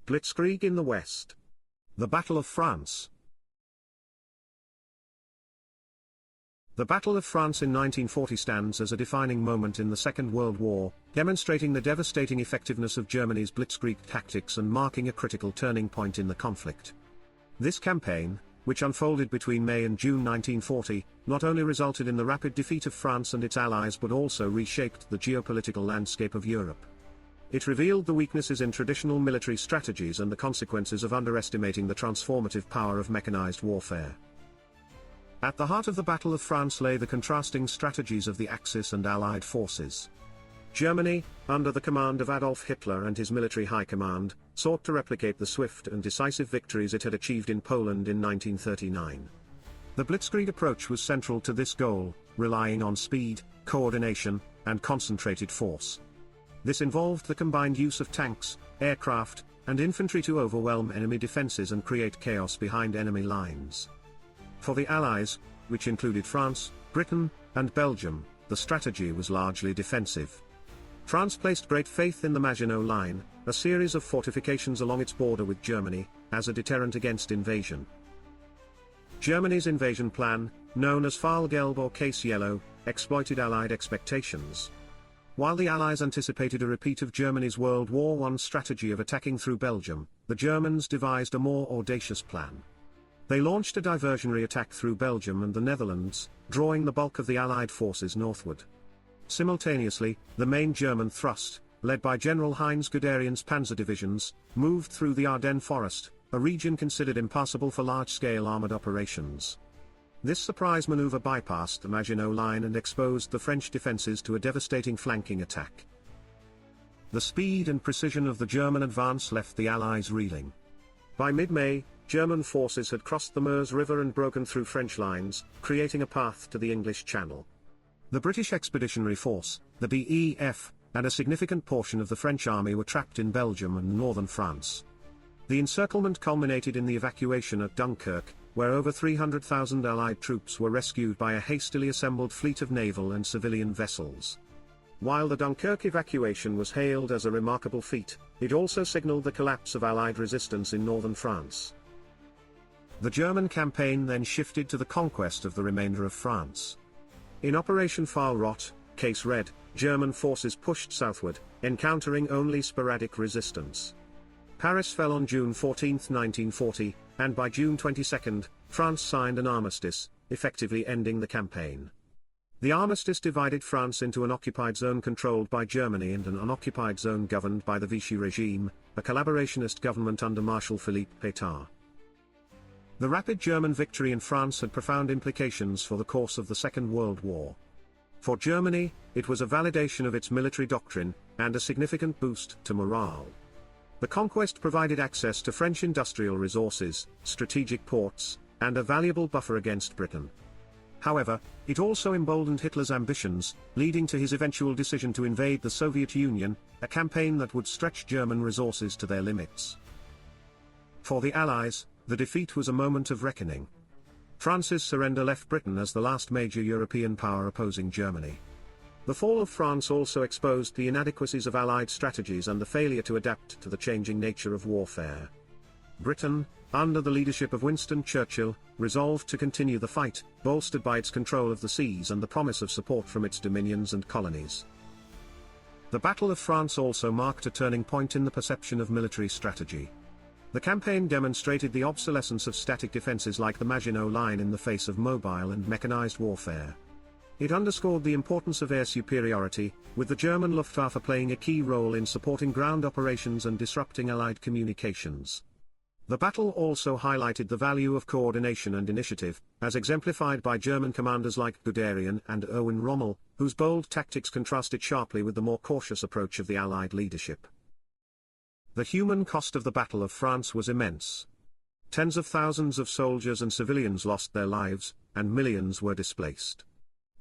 Blitzkrieg in the West. The Battle of France. The Battle of France in 1940 stands as a defining moment in the Second World War, demonstrating the devastating effectiveness of Germany's Blitzkrieg tactics and marking a critical turning point in the conflict. This campaign, which unfolded between May and June 1940, not only resulted in the rapid defeat of France and its allies but also reshaped the geopolitical landscape of Europe. It revealed the weaknesses in traditional military strategies and the consequences of underestimating the transformative power of mechanized warfare. At the heart of the Battle of France lay the contrasting strategies of the Axis and Allied forces. Germany, under the command of Adolf Hitler and his military high command, sought to replicate the swift and decisive victories it had achieved in Poland in 1939. The Blitzkrieg approach was central to this goal, relying on speed, coordination, and concentrated force. This involved the combined use of tanks, aircraft, and infantry to overwhelm enemy defenses and create chaos behind enemy lines. For the Allies, which included France, Britain, and Belgium, the strategy was largely defensive. France placed great faith in the Maginot Line, a series of fortifications along its border with Germany, as a deterrent against invasion. Germany's invasion plan, known as Fall Gelb or Case Yellow, exploited Allied expectations. While the Allies anticipated a repeat of Germany's World War I strategy of attacking through Belgium, the Germans devised a more audacious plan. They launched a diversionary attack through Belgium and the Netherlands, drawing the bulk of the Allied forces northward. Simultaneously, the main German thrust, led by General Heinz Guderian's panzer divisions, moved through the Ardennes forest, a region considered impassable for large-scale armored operations. This surprise maneuver bypassed the Maginot Line and exposed the French defenses to a devastating flanking attack. The speed and precision of the German advance left the Allies reeling. By mid-May, German forces had crossed the Meuse River and broken through French lines, creating a path to the English Channel. The British Expeditionary Force, the BEF, and a significant portion of the French army were trapped in Belgium and northern France. The encirclement culminated in the evacuation at Dunkirk, where over 300,000 Allied troops were rescued by a hastily assembled fleet of naval and civilian vessels. While the Dunkirk evacuation was hailed as a remarkable feat, it also signaled the collapse of Allied resistance in northern France. The German campaign then shifted to the conquest of the remainder of France. In Operation Fall Rot, Case Red, German forces pushed southward, encountering only sporadic resistance. Paris fell on June 14, 1940, and by June 22, France signed an armistice, effectively ending the campaign. The armistice divided France into an occupied zone controlled by Germany and an unoccupied zone governed by the Vichy regime, a collaborationist government under Marshal Philippe Pétain. The rapid German victory in France had profound implications for the course of the Second World War. For Germany, it was a validation of its military doctrine, and a significant boost to morale. The conquest provided access to French industrial resources, strategic ports, and a valuable buffer against Britain. However, it also emboldened Hitler's ambitions, leading to his eventual decision to invade the Soviet Union, a campaign that would stretch German resources to their limits. For the Allies, the defeat was a moment of reckoning. France's surrender left Britain as the last major European power opposing Germany. The fall of France also exposed the inadequacies of Allied strategies and the failure to adapt to the changing nature of warfare. Britain, under the leadership of Winston Churchill, resolved to continue the fight, bolstered by its control of the seas and the promise of support from its dominions and colonies. The Battle of France also marked a turning point in the perception of military strategy. The campaign demonstrated the obsolescence of static defenses like the Maginot Line in the face of mobile and mechanized warfare. It underscored the importance of air superiority, with the German Luftwaffe playing a key role in supporting ground operations and disrupting Allied communications. The battle also highlighted the value of coordination and initiative, as exemplified by German commanders like Guderian and Erwin Rommel, whose bold tactics contrasted sharply with the more cautious approach of the Allied leadership. The human cost of the Battle of France was immense. Tens of thousands of soldiers and civilians lost their lives, and millions were displaced.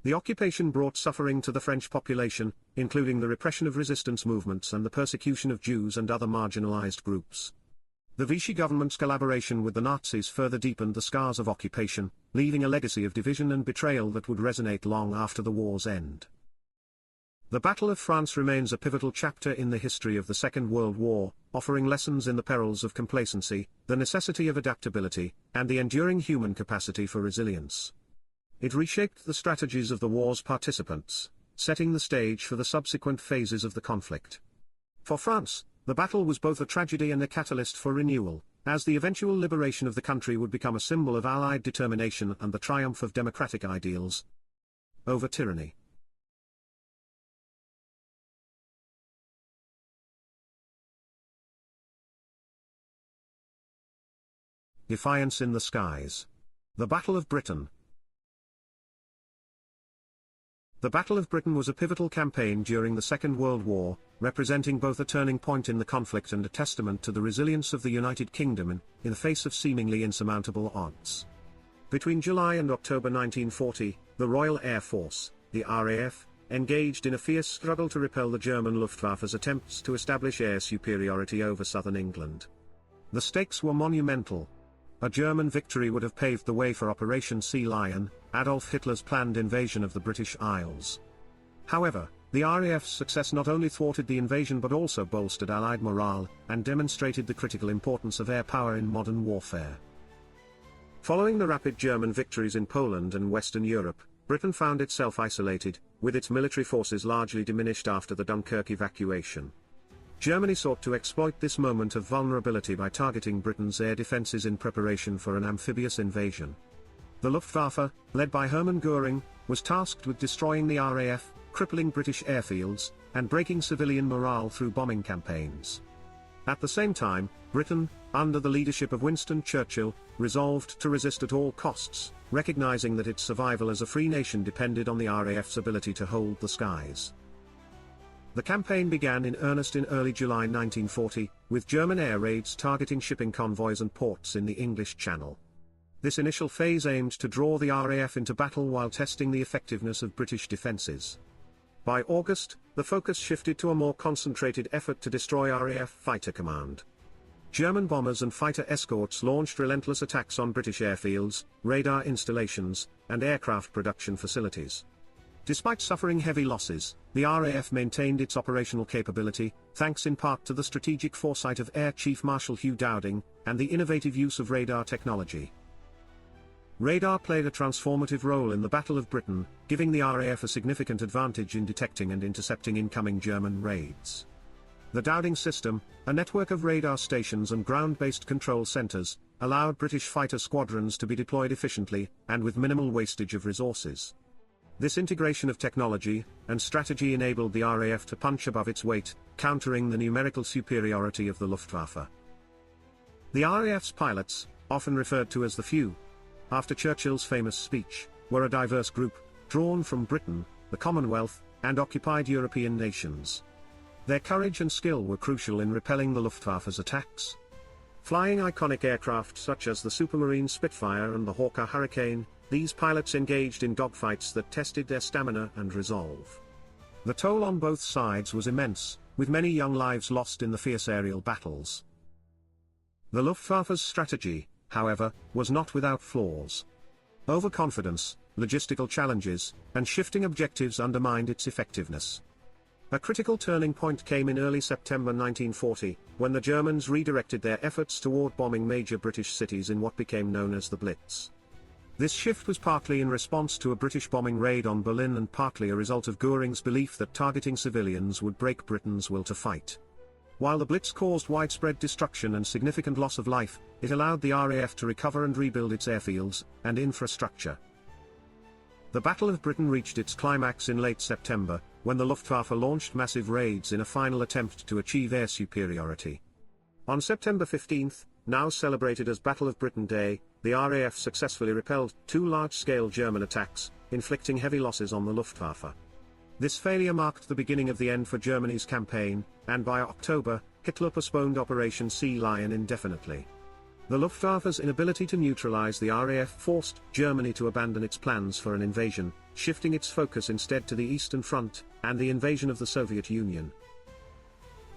The occupation brought suffering to the French population, including the repression of resistance movements and the persecution of Jews and other marginalized groups. The Vichy government's collaboration with the Nazis further deepened the scars of occupation, leaving a legacy of division and betrayal that would resonate long after the war's end. The Battle of France remains a pivotal chapter in the history of the Second World War, offering lessons in the perils of complacency, the necessity of adaptability, and the enduring human capacity for resilience. It reshaped the strategies of the war's participants, setting the stage for the subsequent phases of the conflict. For France, the battle was both a tragedy and a catalyst for renewal, as the eventual liberation of the country would become a symbol of Allied determination and the triumph of democratic ideals over tyranny. Defiance in the skies. The Battle of Britain. The Battle of Britain was a pivotal campaign during the Second World War, representing both a turning point in the conflict and a testament to the resilience of the United Kingdom in the face of seemingly insurmountable odds. Between July and October 1940, the Royal Air Force, the RAF, engaged in a fierce struggle to repel the German Luftwaffe's attempts to establish air superiority over southern England. The stakes were monumental. A German victory would have paved the way for Operation Sea Lion, Adolf Hitler's planned invasion of the British Isles. However, the RAF's success not only thwarted the invasion but also bolstered Allied morale, and demonstrated the critical importance of air power in modern warfare. Following the rapid German victories in Poland and Western Europe, Britain found itself isolated, with its military forces largely diminished after the Dunkirk evacuation. Germany sought to exploit this moment of vulnerability by targeting Britain's air defences in preparation for an amphibious invasion. The Luftwaffe, led by Hermann Göring, was tasked with destroying the RAF, crippling British airfields, and breaking civilian morale through bombing campaigns. At the same time, Britain, under the leadership of Winston Churchill, resolved to resist at all costs, recognizing that its survival as a free nation depended on the RAF's ability to hold the skies. The campaign began in earnest in early July 1940, with German air raids targeting shipping convoys and ports in the English Channel. This initial phase aimed to draw the RAF into battle while testing the effectiveness of British defences. By August, the focus shifted to a more concentrated effort to destroy RAF Fighter Command. German bombers and fighter escorts launched relentless attacks on British airfields, radar installations, and aircraft production facilities. Despite suffering heavy losses, the RAF maintained its operational capability, thanks in part to the strategic foresight of Air Chief Marshal Hugh Dowding, and the innovative use of radar technology. Radar played a transformative role in the Battle of Britain, giving the RAF a significant advantage in detecting and intercepting incoming German raids. The Dowding system, a network of radar stations and ground-based control centres, allowed British fighter squadrons to be deployed efficiently, and with minimal wastage of resources. This integration of technology and strategy enabled the RAF to punch above its weight, countering the numerical superiority of the Luftwaffe. The RAF's pilots, often referred to as the Few, after Churchill's famous speech, were a diverse group, drawn from Britain, the Commonwealth, and occupied European nations. Their courage and skill were crucial in repelling the Luftwaffe's attacks. Flying iconic aircraft such as the Supermarine Spitfire and the Hawker Hurricane, these pilots engaged in dogfights that tested their stamina and resolve. The toll on both sides was immense, with many young lives lost in the fierce aerial battles. The Luftwaffe's strategy, however, was not without flaws. Overconfidence, logistical challenges, and shifting objectives undermined its effectiveness. A critical turning point came in early September 1940, when the Germans redirected their efforts toward bombing major British cities in what became known as the Blitz. This shift was partly in response to a British bombing raid on Berlin and partly a result of Göring's belief that targeting civilians would break Britain's will to fight. While the Blitz caused widespread destruction and significant loss of life, it allowed the RAF to recover and rebuild its airfields and infrastructure. The Battle of Britain reached its climax in late September, when the Luftwaffe launched massive raids in a final attempt to achieve air superiority. On September 15, now celebrated as Battle of Britain Day, the RAF successfully repelled 2 large-scale German attacks, inflicting heavy losses on the Luftwaffe. This failure marked the beginning of the end for Germany's campaign, and by October, Hitler postponed Operation Sea Lion indefinitely. The Luftwaffe's inability to neutralize the RAF forced Germany to abandon its plans for an invasion, shifting its focus instead to the Eastern Front, and the invasion of the Soviet Union.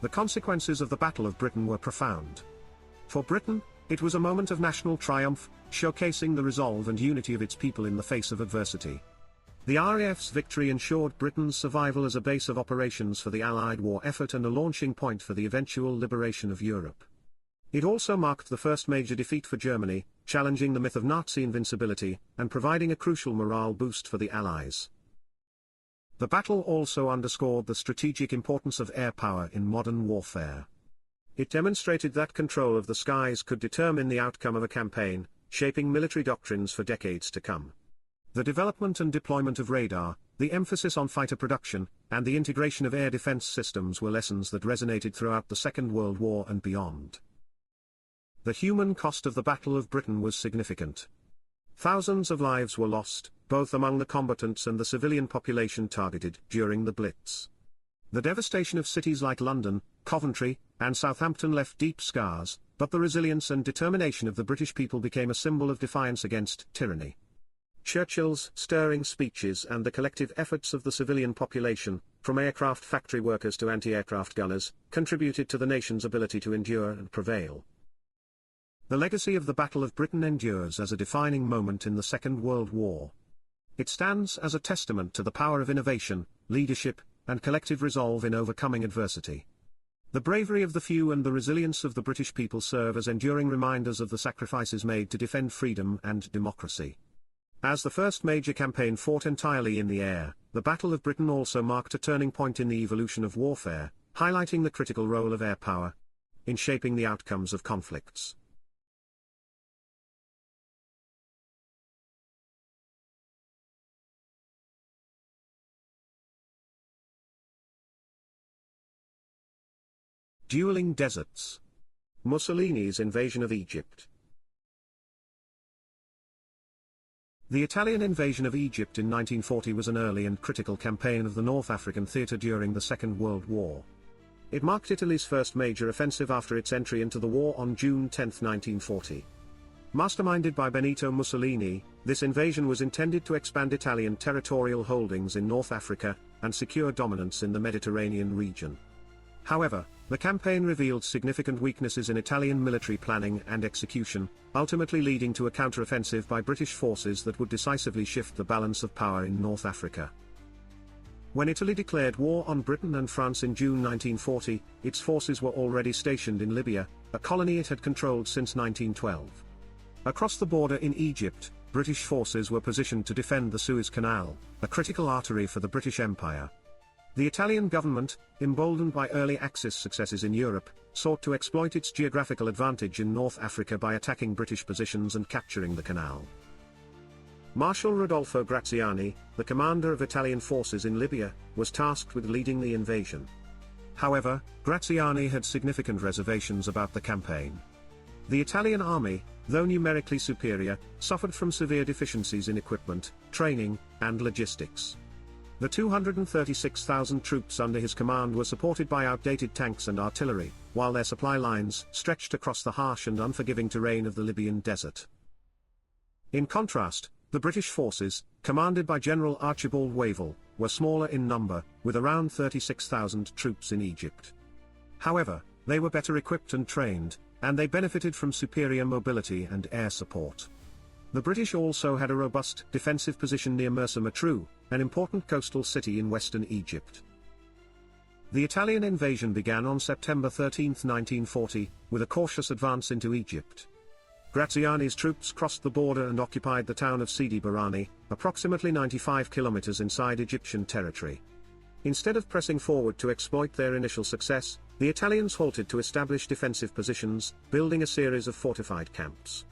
The consequences of the Battle of Britain were profound. For Britain, it was a moment of national triumph, showcasing the resolve and unity of its people in the face of adversity. The RAF's victory ensured Britain's survival as a base of operations for the Allied war effort and a launching point for the eventual liberation of Europe. It also marked the first major defeat for Germany, challenging the myth of Nazi invincibility, and providing a crucial morale boost for the Allies. The battle also underscored the strategic importance of air power in modern warfare. It demonstrated that control of the skies could determine the outcome of a campaign, shaping military doctrines for decades to come. The development and deployment of radar, the emphasis on fighter production, and the integration of air defense systems were lessons that resonated throughout the Second World War and beyond. The human cost of the Battle of Britain was significant. Thousands of lives were lost, both among the combatants and the civilian population targeted during the Blitz. The devastation of cities like London, Coventry, and Southampton left deep scars, but the resilience and determination of the British people became a symbol of defiance against tyranny. Churchill's stirring speeches and the collective efforts of the civilian population, from aircraft factory workers to anti-aircraft gunners, contributed to the nation's ability to endure and prevail. The legacy of the Battle of Britain endures as a defining moment in the Second World War. It stands as a testament to the power of innovation, leadership, and collective resolve in overcoming adversity. The bravery of the few and the resilience of the British people serve as enduring reminders of the sacrifices made to defend freedom and democracy. As the first major campaign fought entirely in the air, the Battle of Britain also marked a turning point in the evolution of warfare, highlighting the critical role of air power in shaping the outcomes of conflicts. Dueling deserts. Mussolini's invasion of Egypt. The Italian invasion of Egypt in 1940 was an early and critical campaign of the North African theatre during the Second World War. It marked Italy's first major offensive after its entry into the war on June 10, 1940. Masterminded by Benito Mussolini, this invasion was intended to expand Italian territorial holdings in North Africa, and secure dominance in the Mediterranean region. However, the campaign revealed significant weaknesses in Italian military planning and execution, ultimately leading to a counteroffensive by British forces that would decisively shift the balance of power in North Africa. When Italy declared war on Britain and France in June 1940, its forces were already stationed in Libya, a colony it had controlled since 1912. Across the border in Egypt, British forces were positioned to defend the Suez Canal, a critical artery for the British Empire. The Italian government, emboldened by early Axis successes in Europe, sought to exploit its geographical advantage in North Africa by attacking British positions and capturing the canal. Marshal Rodolfo Graziani, the commander of Italian forces in Libya, was tasked with leading the invasion. However, Graziani had significant reservations about the campaign. The Italian army, though numerically superior, suffered from severe deficiencies in equipment, training, and logistics. The 236,000 troops under his command were supported by outdated tanks and artillery, while their supply lines stretched across the harsh and unforgiving terrain of the Libyan desert. In contrast, the British forces, commanded by General Archibald Wavell, were smaller in number, with around 36,000 troops in Egypt. However, they were better equipped and trained, and they benefited from superior mobility and air support. The British also had a robust defensive position near Mersa Matruh, an important coastal city in western Egypt. The Italian invasion began on September 13, 1940, with a cautious advance into Egypt. Graziani's troops crossed the border and occupied the town of Sidi Barrani, approximately 95 kilometers inside Egyptian territory. Instead of pressing forward to exploit their initial success, the Italians halted to establish defensive positions, building a series of fortified camps.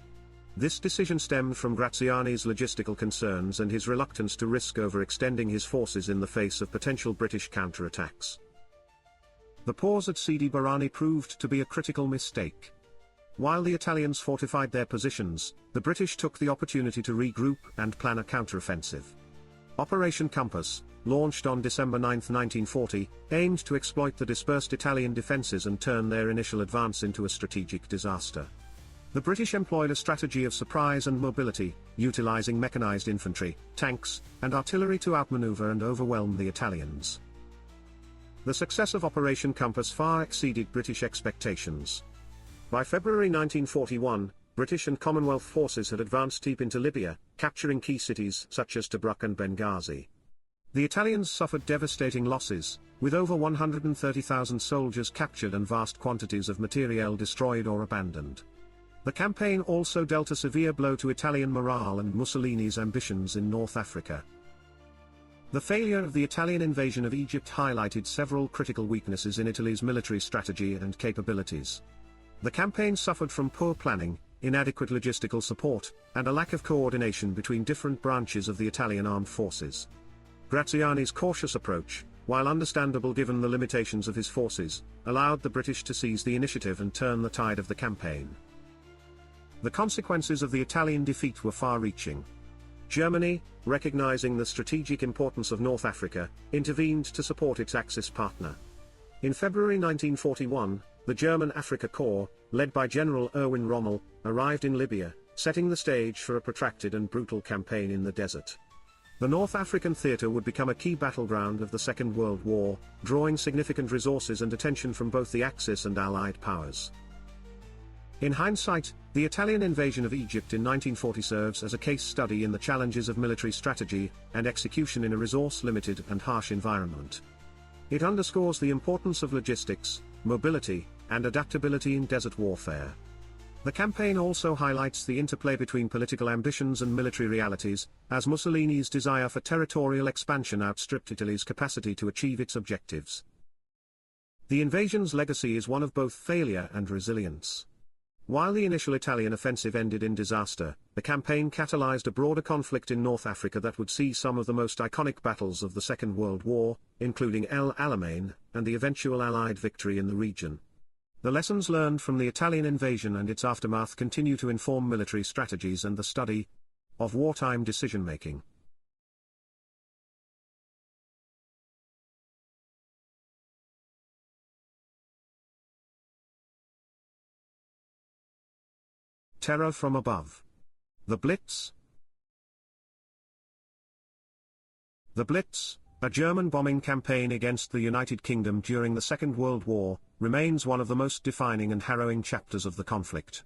This decision stemmed from Graziani's logistical concerns and his reluctance to risk overextending his forces in the face of potential British counterattacks. The pause at Sidi Barrani proved to be a critical mistake. While the Italians fortified their positions, the British took the opportunity to regroup and plan a counteroffensive. Operation Compass, launched on December 9, 1940, aimed to exploit the dispersed Italian defences and turn their initial advance into a strategic disaster. The British employed a strategy of surprise and mobility, utilising mechanised infantry, tanks, and artillery to outmaneuver and overwhelm the Italians. The success of Operation Compass far exceeded British expectations. By February 1941, British and Commonwealth forces had advanced deep into Libya, capturing key cities such as Tobruk and Benghazi. The Italians suffered devastating losses, with over 130,000 soldiers captured and vast quantities of materiel destroyed or abandoned. The campaign also dealt a severe blow to Italian morale and Mussolini's ambitions in North Africa. The failure of the Italian invasion of Egypt highlighted several critical weaknesses in Italy's military strategy and capabilities. The campaign suffered from poor planning, inadequate logistical support, and a lack of coordination between different branches of the Italian armed forces. Graziani's cautious approach, while understandable given the limitations of his forces, allowed the British to seize the initiative and turn the tide of the campaign. The consequences of the Italian defeat were far-reaching. Germany, recognizing the strategic importance of North Africa, intervened to support its Axis partner. In February 1941, the German Afrika Korps, led by General Erwin Rommel, arrived in Libya, setting the stage for a protracted and brutal campaign in the desert. The North African theater would become a key battleground of the Second World War, drawing significant resources and attention from both the Axis and Allied powers. In hindsight, the Italian invasion of Egypt in 1940 serves as a case study in the challenges of military strategy and execution in a resource-limited and harsh environment. It underscores the importance of logistics, mobility, and adaptability in desert warfare. The campaign also highlights the interplay between political ambitions and military realities, as Mussolini's desire for territorial expansion outstripped Italy's capacity to achieve its objectives. The invasion's legacy is one of both failure and resilience. While the initial Italian offensive ended in disaster, the campaign catalyzed a broader conflict in North Africa that would see some of the most iconic battles of the Second World War, including El Alamein, and the eventual Allied victory in the region. The lessons learned from the Italian invasion and its aftermath continue to inform military strategies and the study of wartime decision-making. Terror from above. The Blitz. The Blitz, a German bombing campaign against the United Kingdom during the Second World War, remains one of the most defining and harrowing chapters of the conflict.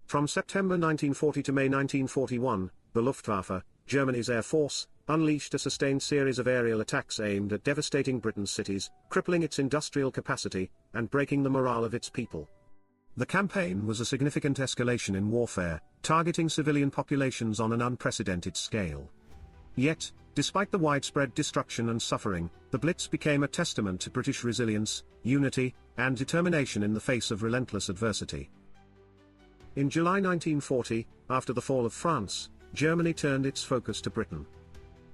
From September 1940 to May 1941, the Luftwaffe, Germany's air force, unleashed a sustained series of aerial attacks aimed at devastating Britain's cities, crippling its industrial capacity, and breaking the morale of its people. The campaign was a significant escalation in warfare, targeting civilian populations on an unprecedented scale. Yet, despite the widespread destruction and suffering, the Blitz became a testament to British resilience, unity, and determination in the face of relentless adversity. In July 1940, after the fall of France, Germany turned its focus to Britain.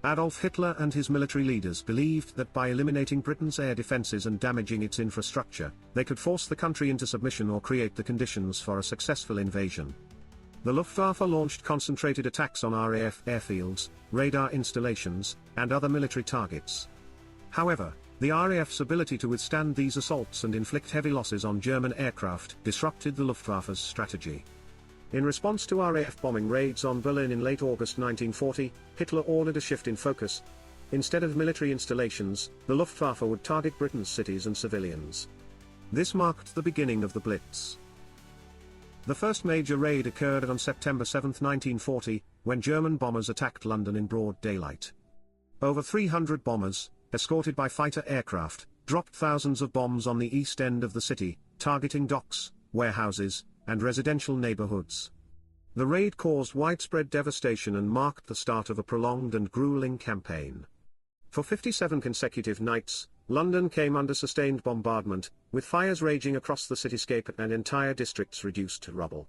Adolf Hitler and his military leaders believed that by eliminating Britain's air defenses and damaging its infrastructure, they could force the country into submission or create the conditions for a successful invasion. The Luftwaffe launched concentrated attacks on RAF airfields, radar installations, and other military targets. However, the RAF's ability to withstand these assaults and inflict heavy losses on German aircraft disrupted the Luftwaffe's strategy. In response to RAF bombing raids on Berlin in late August 1940, Hitler ordered a shift in focus. Instead of military installations, the Luftwaffe would target Britain's cities and civilians. This marked the beginning of the Blitz. The first major raid occurred on September 7, 1940, when German bombers attacked London in broad daylight. Over 300 bombers, escorted by fighter aircraft, dropped thousands of bombs on the east end of the city, targeting docks, warehouses, and residential neighborhoods. The raid caused widespread devastation and marked the start of a prolonged and grueling campaign. For 57 consecutive nights, London came under sustained bombardment, with fires raging across the cityscape and entire districts reduced to rubble.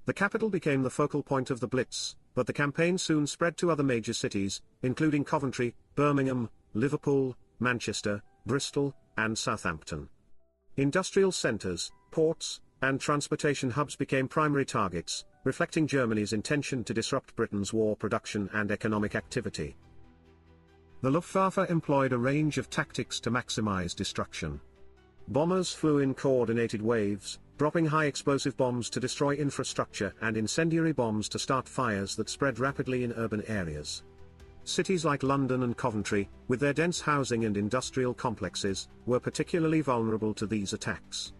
The capital became the focal point of the Blitz, but the campaign soon spread to other major cities, including Coventry, Birmingham, Liverpool, Manchester, Bristol, and Southampton. Industrial centres, ports, and transportation hubs became primary targets, reflecting Germany's intention to disrupt Britain's war production and economic activity. The Luftwaffe employed a range of tactics to maximize destruction. Bombers flew in coordinated waves, dropping high-explosive bombs to destroy infrastructure and incendiary bombs to start fires that spread rapidly in urban areas. Cities like London and Coventry, with their dense housing and industrial complexes, were particularly vulnerable to these attacks.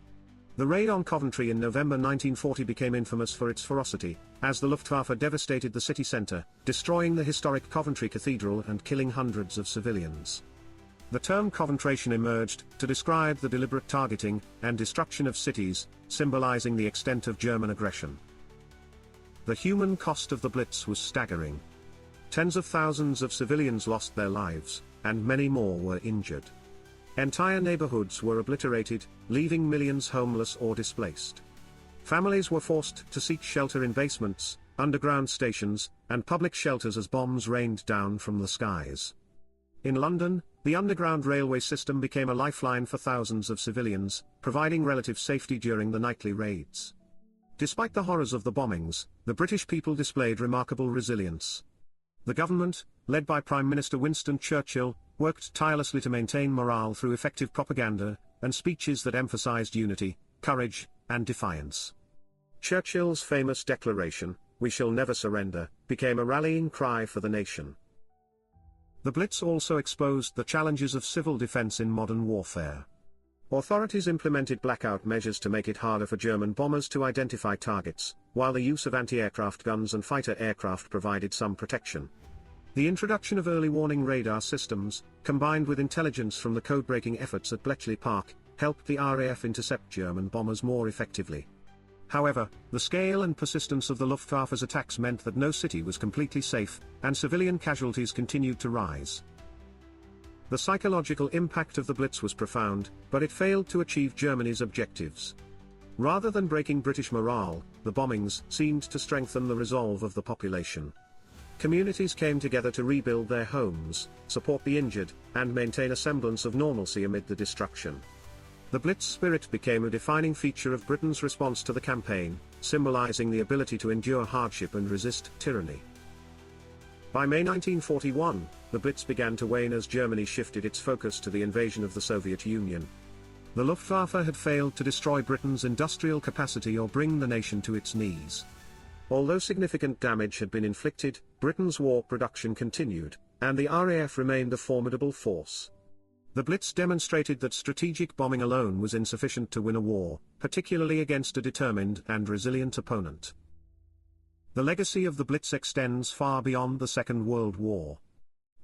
The raid on Coventry in November 1940 became infamous for its ferocity, as the Luftwaffe devastated the city centre, destroying the historic Coventry Cathedral and killing hundreds of civilians. The term Coventration emerged to describe the deliberate targeting and destruction of cities, symbolizing the extent of German aggression. The human cost of the Blitz was staggering. Tens of thousands of civilians lost their lives, and many more were injured. Entire neighborhoods were obliterated, leaving millions homeless or displaced. Families were forced to seek shelter in basements, underground stations, and public shelters as bombs rained down from the skies. In London, the underground railway system became a lifeline for thousands of civilians, providing relative safety during the nightly raids. Despite the horrors of the bombings, the British people displayed remarkable resilience. The government, led by Prime Minister Winston Churchill, worked tirelessly to maintain morale through effective propaganda and speeches that emphasized unity, courage, and defiance. Churchill's famous declaration, "We shall never surrender," became a rallying cry for the nation. The Blitz also exposed the challenges of civil defense in modern warfare. Authorities implemented blackout measures to make it harder for German bombers to identify targets, while the use of anti-aircraft guns and fighter aircraft provided some protection. The introduction of early warning radar systems, combined with intelligence from the code-breaking efforts at Bletchley Park, helped the RAF intercept German bombers more effectively. However, the scale and persistence of the Luftwaffe's attacks meant that no city was completely safe, and civilian casualties continued to rise. The psychological impact of the Blitz was profound, but it failed to achieve Germany's objectives. Rather than breaking British morale, the bombings seemed to strengthen the resolve of the population. Communities came together to rebuild their homes, support the injured, and maintain a semblance of normalcy amid the destruction. The Blitz spirit became a defining feature of Britain's response to the campaign, symbolizing the ability to endure hardship and resist tyranny. By May 1941, the Blitz began to wane as Germany shifted its focus to the invasion of the Soviet Union. The Luftwaffe had failed to destroy Britain's industrial capacity or bring the nation to its knees. Although significant damage had been inflicted, Britain's war production continued, and the RAF remained a formidable force. The Blitz demonstrated that strategic bombing alone was insufficient to win a war, particularly against a determined and resilient opponent. The legacy of the Blitz extends far beyond the Second World War.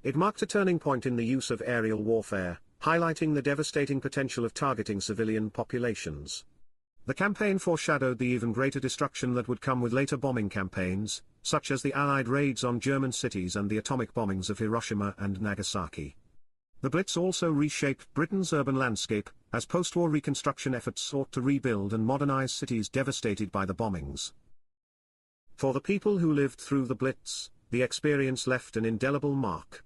It marked a turning point in the use of aerial warfare, highlighting the devastating potential of targeting civilian populations. The campaign foreshadowed the even greater destruction that would come with later bombing campaigns, such as the Allied raids on German cities and the atomic bombings of Hiroshima and Nagasaki. The Blitz also reshaped Britain's urban landscape, as post-war reconstruction efforts sought to rebuild and modernize cities devastated by the bombings. For the people who lived through the Blitz, the experience left an indelible mark.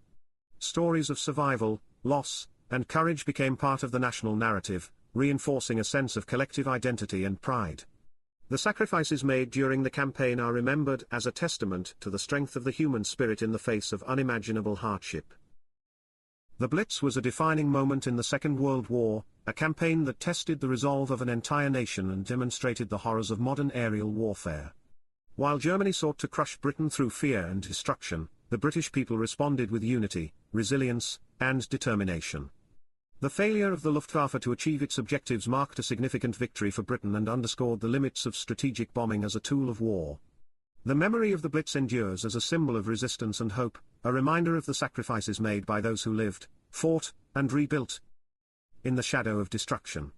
Stories of survival, loss, and courage became part of the national narrative, reinforcing a sense of collective identity and pride. The sacrifices made during the campaign are remembered as a testament to the strength of the human spirit in the face of unimaginable hardship. The Blitz was a defining moment in the Second World War, a campaign that tested the resolve of an entire nation and demonstrated the horrors of modern aerial warfare. While Germany sought to crush Britain through fear and destruction, the British people responded with unity, resilience, and determination. The failure of the Luftwaffe to achieve its objectives marked a significant victory for Britain and underscored the limits of strategic bombing as a tool of war. The memory of the Blitz endures as a symbol of resistance and hope, a reminder of the sacrifices made by those who lived, fought, and rebuilt in the shadow of destruction.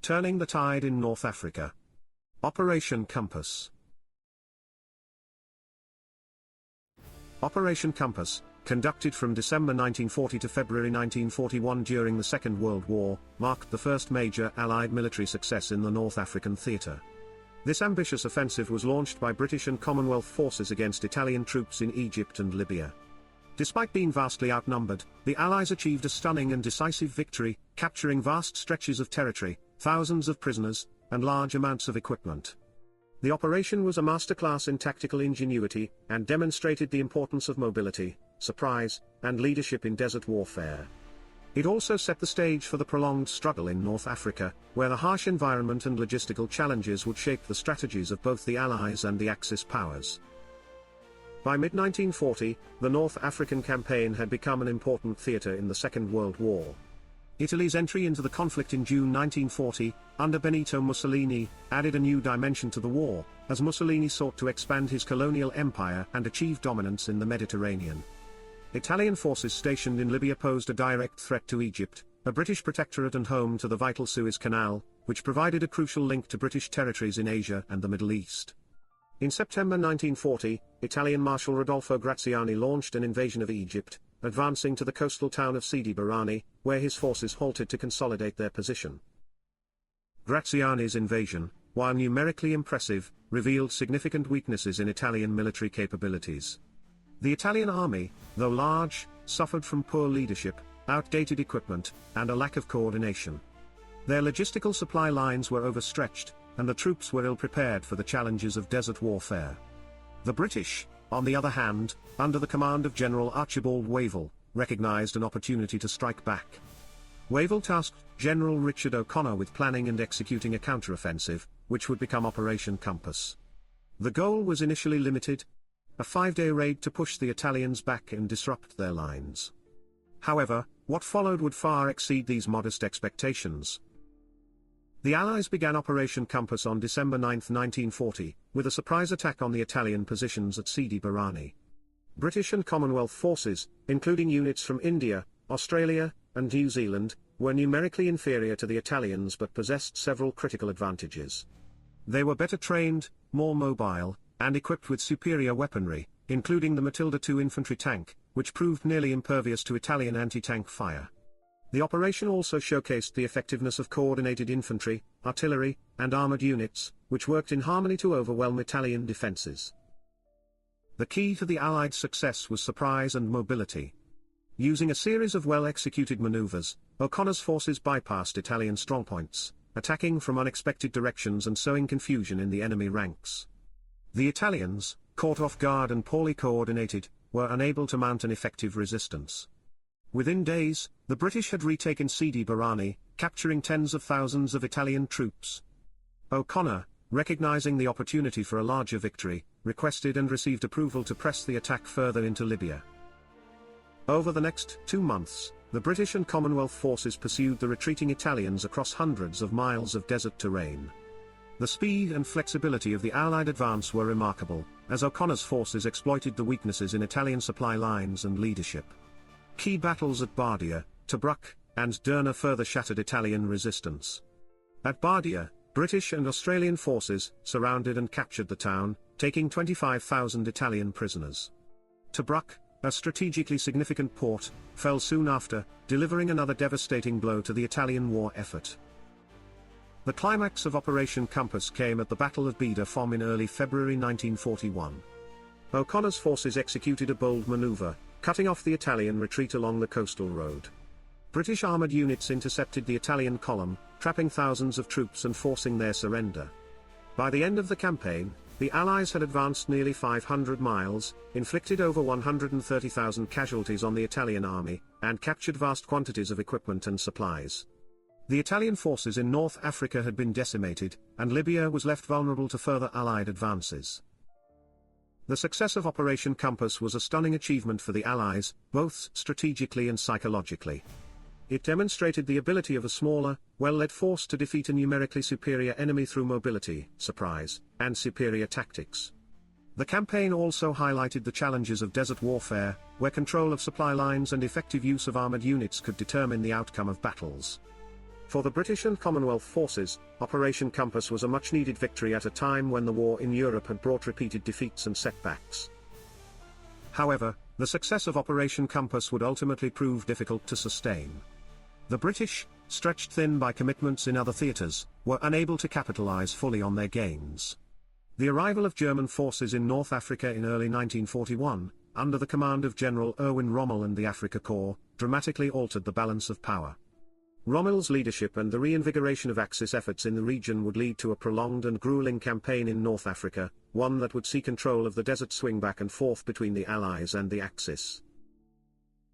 Turning the tide in North Africa. Operation Compass. Operation Compass, conducted from December 1940 to February 1941 during the Second World War, marked the first major Allied military success in the North African theatre. This ambitious offensive was launched by British and Commonwealth forces against Italian troops in Egypt and Libya. Despite being vastly outnumbered, the Allies achieved a stunning and decisive victory, capturing vast stretches of territory, thousands of prisoners, and large amounts of equipment. The operation was a masterclass in tactical ingenuity, and demonstrated the importance of mobility, surprise, and leadership in desert warfare. It also set the stage for the prolonged struggle in North Africa, where the harsh environment and logistical challenges would shape the strategies of both the Allies and the Axis powers. By mid-1940, the North African campaign had become an important theatre in the Second World War. Italy's entry into the conflict in June 1940, under Benito Mussolini, added a new dimension to the war, as Mussolini sought to expand his colonial empire and achieve dominance in the Mediterranean. Italian forces stationed in Libya posed a direct threat to Egypt, a British protectorate and home to the vital Suez Canal, which provided a crucial link to British territories in Asia and the Middle East. In September 1940, Italian Marshal Rodolfo Graziani launched an invasion of Egypt, advancing to the coastal town of Sidi Barrani, where his forces halted to consolidate their position. Graziani's invasion, while numerically impressive, revealed significant weaknesses in Italian military capabilities. The Italian army, though large, suffered from poor leadership, outdated equipment, and a lack of coordination. Their logistical supply lines were overstretched, and the troops were ill-prepared for the challenges of desert warfare. The British, on the other hand, under the command of General Archibald Wavell, recognized an opportunity to strike back. Wavell tasked General Richard O'Connor with planning and executing a counteroffensive, which would become Operation Compass. The goal was initially limited: a 5-day raid to push the Italians back and disrupt their lines. However, what followed would far exceed these modest expectations. The Allies began Operation Compass on December 9, 1940, with a surprise attack on the Italian positions at Sidi Barrani. British and Commonwealth forces, including units from India, Australia, and New Zealand, were numerically inferior to the Italians but possessed several critical advantages. They were better trained, more mobile, and equipped with superior weaponry, including the Matilda II infantry tank, which proved nearly impervious to Italian anti-tank fire. The operation also showcased the effectiveness of coordinated infantry, artillery, and armored units, which worked in harmony to overwhelm Italian defenses. The key to the Allied success was surprise and mobility. Using a series of well-executed maneuvers, O'Connor's forces bypassed Italian strongpoints, attacking from unexpected directions and sowing confusion in the enemy ranks. The Italians, caught off guard and poorly coordinated, were unable to mount an effective resistance. Within days, the British had retaken Sidi Barrani, capturing tens of thousands of Italian troops. O'Connor, recognizing the opportunity for a larger victory, requested and received approval to press the attack further into Libya. Over the next 2 months, the British and Commonwealth forces pursued the retreating Italians across hundreds of miles of desert terrain. The speed and flexibility of the Allied advance were remarkable, as O'Connor's forces exploited the weaknesses in Italian supply lines and leadership. Key battles at Bardia, Tobruk, and Derna further shattered Italian resistance. At Bardia, British and Australian forces surrounded and captured the town, taking 25,000 Italian prisoners. Tobruk, a strategically significant port, fell soon after, delivering another devastating blow to the Italian war effort. The climax of Operation Compass came at the Battle of Bida Fom in early February 1941. O'Connor's forces executed a bold maneuver, cutting off the Italian retreat along the coastal road. British armored units intercepted the Italian column, trapping thousands of troops and forcing their surrender. By the end of the campaign, the Allies had advanced nearly 500 miles, inflicted over 130,000 casualties on the Italian army, and captured vast quantities of equipment and supplies. The Italian forces in North Africa had been decimated, and Libya was left vulnerable to further Allied advances. The success of Operation Compass was a stunning achievement for the Allies, both strategically and psychologically. It demonstrated the ability of a smaller, well-led force to defeat a numerically superior enemy through mobility, surprise, and superior tactics. The campaign also highlighted the challenges of desert warfare, where control of supply lines and effective use of armored units could determine the outcome of battles. For the British and Commonwealth forces, Operation Compass was a much-needed victory at a time when the war in Europe had brought repeated defeats and setbacks. However, the success of Operation Compass would ultimately prove difficult to sustain. The British, stretched thin by commitments in other theatres, were unable to capitalize fully on their gains. The arrival of German forces in North Africa in early 1941, under the command of General Erwin Rommel and the Afrika Korps, dramatically altered the balance of power. Rommel's leadership and the reinvigoration of Axis efforts in the region would lead to a prolonged and grueling campaign in North Africa, one that would see control of the desert swing back and forth between the Allies and the Axis.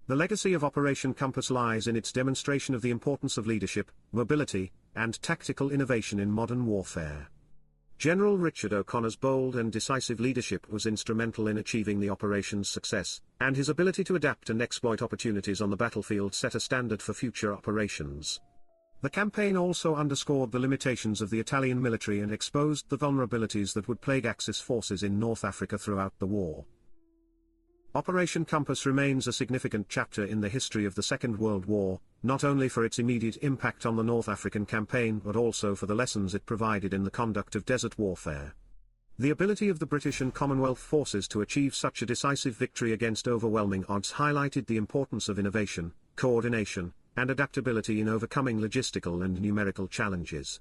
The legacy of Operation Compass lies in its demonstration of the importance of leadership, mobility, and tactical innovation in modern warfare. General Richard O'Connor's bold and decisive leadership was instrumental in achieving the operation's success, and his ability to adapt and exploit opportunities on the battlefield set a standard for future operations. The campaign also underscored the limitations of the Italian military and exposed the vulnerabilities that would plague Axis forces in North Africa throughout the war. Operation Compass remains a significant chapter in the history of the Second World War, not only for its immediate impact on the North African campaign but also for the lessons it provided in the conduct of desert warfare. The ability of the British and Commonwealth forces to achieve such a decisive victory against overwhelming odds highlighted the importance of innovation, coordination, and adaptability in overcoming logistical and numerical challenges.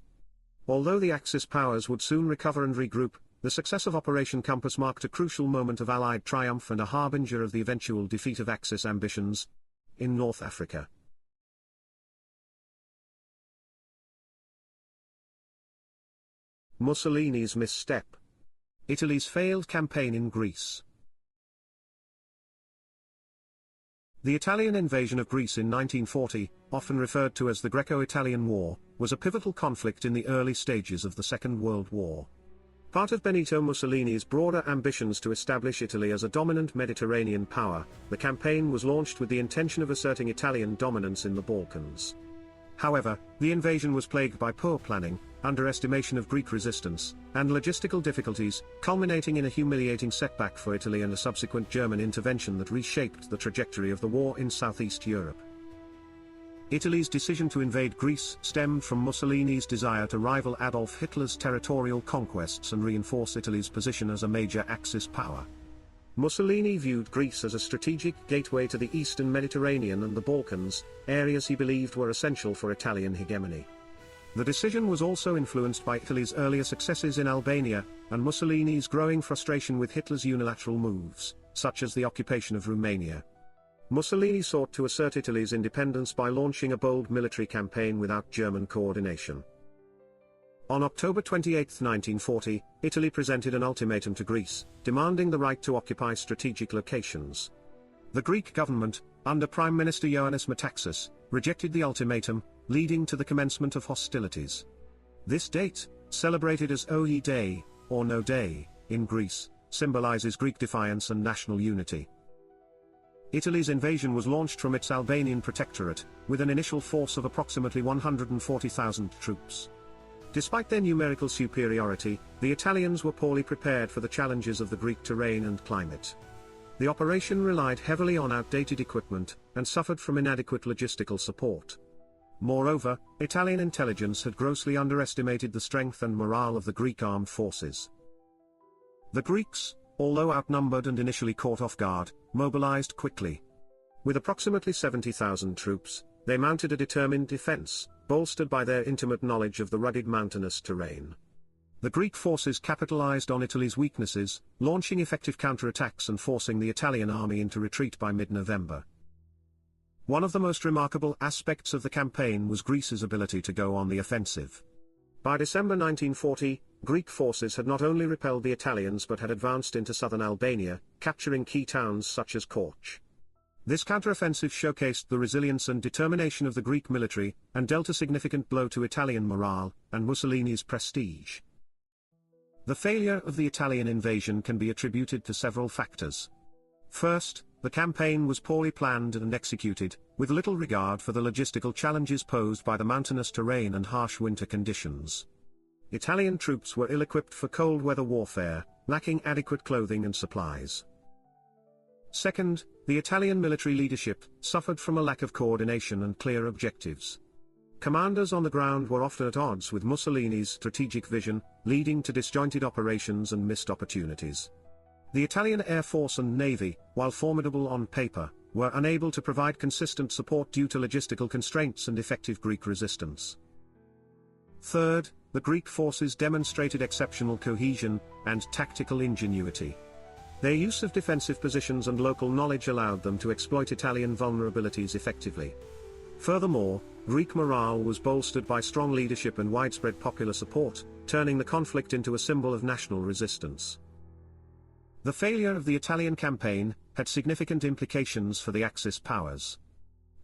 Although the Axis powers would soon recover and regroup, the success of Operation Compass marked a crucial moment of Allied triumph and a harbinger of the eventual defeat of Axis ambitions in North Africa. Mussolini's misstep. Italy's failed campaign in Greece. The Italian invasion of Greece in 1940, often referred to as the Greco-Italian War, was a pivotal conflict in the early stages of the Second World War. Part of Benito Mussolini's broader ambitions to establish Italy as a dominant Mediterranean power, the campaign was launched with the intention of asserting Italian dominance in the Balkans. However, the invasion was plagued by poor planning, underestimation of Greek resistance, and logistical difficulties, culminating in a humiliating setback for Italy and a subsequent German intervention that reshaped the trajectory of the war in Southeast Europe. Italy's decision to invade Greece stemmed from Mussolini's desire to rival Adolf Hitler's territorial conquests and reinforce Italy's position as a major Axis power. Mussolini viewed Greece as a strategic gateway to the Eastern Mediterranean and the Balkans, areas he believed were essential for Italian hegemony. The decision was also influenced by Italy's earlier successes in Albania, and Mussolini's growing frustration with Hitler's unilateral moves, such as the occupation of Romania. Mussolini sought to assert Italy's independence by launching a bold military campaign without German coordination. On October 28, 1940, Italy presented an ultimatum to Greece, demanding the right to occupy strategic locations. The Greek government, under Prime Minister Ioannis Metaxas, rejected the ultimatum, leading to the commencement of hostilities. This date, celebrated as OE Day, or No Day, in Greece, symbolizes Greek defiance and national unity. Italy's invasion was launched from its Albanian protectorate, with an initial force of approximately 140,000 troops. Despite their numerical superiority, the Italians were poorly prepared for the challenges of the Greek terrain and climate. The operation relied heavily on outdated equipment, and suffered from inadequate logistical support. Moreover, Italian intelligence had grossly underestimated the strength and morale of the Greek armed forces. The Greeks, although outnumbered and initially caught off guard, mobilized quickly. With approximately 70,000 troops, they mounted a determined defense, bolstered by their intimate knowledge of the rugged mountainous terrain. The Greek forces capitalized on Italy's weaknesses, launching effective counterattacks and forcing the Italian army into retreat by mid-November. One of the most remarkable aspects of the campaign was Greece's ability to go on the offensive. By December 1940, Greek forces had not only repelled the Italians but had advanced into southern Albania, capturing key towns such as Korç. This counteroffensive showcased the resilience and determination of the Greek military, and dealt a significant blow to Italian morale and Mussolini's prestige. The failure of the Italian invasion can be attributed to several factors. First, the campaign was poorly planned and executed, with little regard for the logistical challenges posed by the mountainous terrain and harsh winter conditions. Italian troops were ill-equipped for cold weather warfare, lacking adequate clothing and supplies. Second, the Italian military leadership suffered from a lack of coordination and clear objectives. Commanders on the ground were often at odds with Mussolini's strategic vision, leading to disjointed operations and missed opportunities. The Italian Air Force and Navy, while formidable on paper, were unable to provide consistent support due to logistical constraints and effective Greek resistance. Third, the Greek forces demonstrated exceptional cohesion and tactical ingenuity. Their use of defensive positions and local knowledge allowed them to exploit Italian vulnerabilities effectively. Furthermore, Greek morale was bolstered by strong leadership and widespread popular support, turning the conflict into a symbol of national resistance. The failure of the Italian campaign had significant implications for the Axis powers.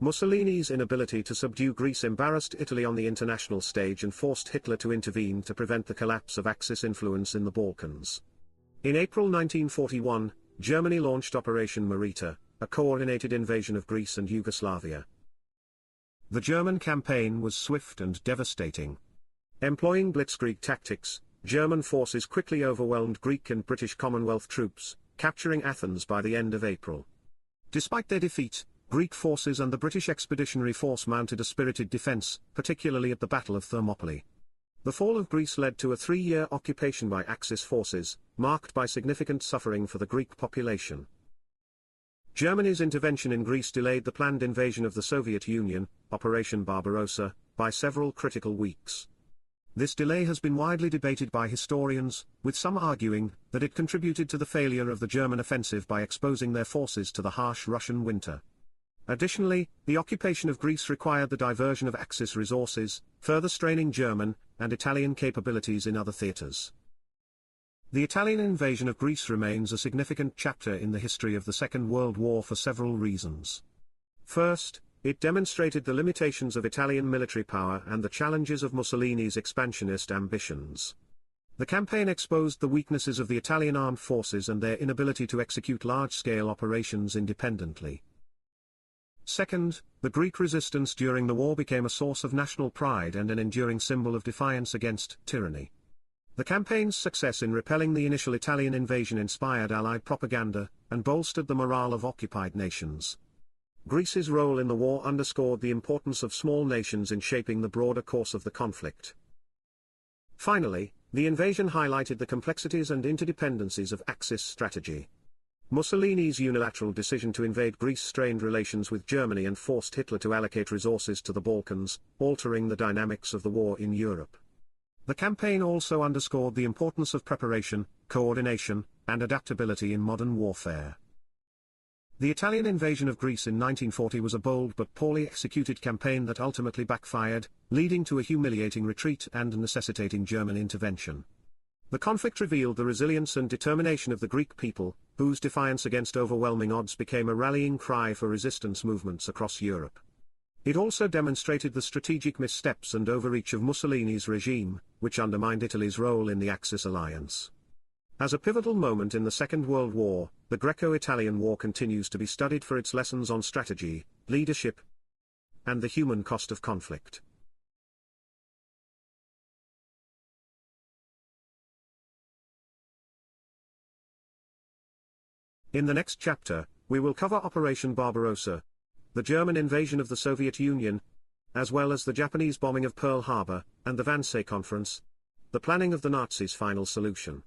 Mussolini's inability to subdue Greece embarrassed Italy on the international stage and forced Hitler to intervene to prevent the collapse of Axis influence in the Balkans. In April 1941, Germany launched Operation Marita, a coordinated invasion of Greece and Yugoslavia. The German campaign was swift and devastating. Employing blitzkrieg tactics, German forces quickly overwhelmed Greek and British Commonwealth troops, capturing Athens by the end of April. Despite their defeat, Greek forces and the British Expeditionary Force mounted a spirited defense, particularly at the Battle of Thermopylae. The fall of Greece led to a 3-year occupation by Axis forces, marked by significant suffering for the Greek population. Germany's intervention in Greece delayed the planned invasion of the Soviet Union, Operation Barbarossa, by several critical weeks. This delay has been widely debated by historians, with some arguing that it contributed to the failure of the German offensive by exposing their forces to the harsh Russian winter. Additionally, the occupation of Greece required the diversion of Axis resources, further straining German and Italian capabilities in other theaters. The Italian invasion of Greece remains a significant chapter in the history of the Second World War for several reasons. First, it demonstrated the limitations of Italian military power and the challenges of Mussolini's expansionist ambitions. The campaign exposed the weaknesses of the Italian armed forces and their inability to execute large-scale operations independently. Second, the Greek resistance during the war became a source of national pride and an enduring symbol of defiance against tyranny. The campaign's success in repelling the initial Italian invasion inspired Allied propaganda, and bolstered the morale of occupied nations. Greece's role in the war underscored the importance of small nations in shaping the broader course of the conflict. Finally, the invasion highlighted the complexities and interdependencies of Axis strategy. Mussolini's unilateral decision to invade Greece strained relations with Germany and forced Hitler to allocate resources to the Balkans, altering the dynamics of the war in Europe. The campaign also underscored the importance of preparation, coordination, and adaptability in modern warfare. The Italian invasion of Greece in 1940 was a bold but poorly executed campaign that ultimately backfired, leading to a humiliating retreat and necessitating German intervention. The conflict revealed the resilience and determination of the Greek people, whose defiance against overwhelming odds became a rallying cry for resistance movements across Europe. It also demonstrated the strategic missteps and overreach of Mussolini's regime, which undermined Italy's role in the Axis alliance. As a pivotal moment in the Second World War, the Greco-Italian War continues to be studied for its lessons on strategy, leadership, and the human cost of conflict. In the next chapter, we will cover Operation Barbarossa, the German invasion of the Soviet Union, as well as the Japanese bombing of Pearl Harbor, and the Wannsee Conference, the planning of the Nazis' final solution.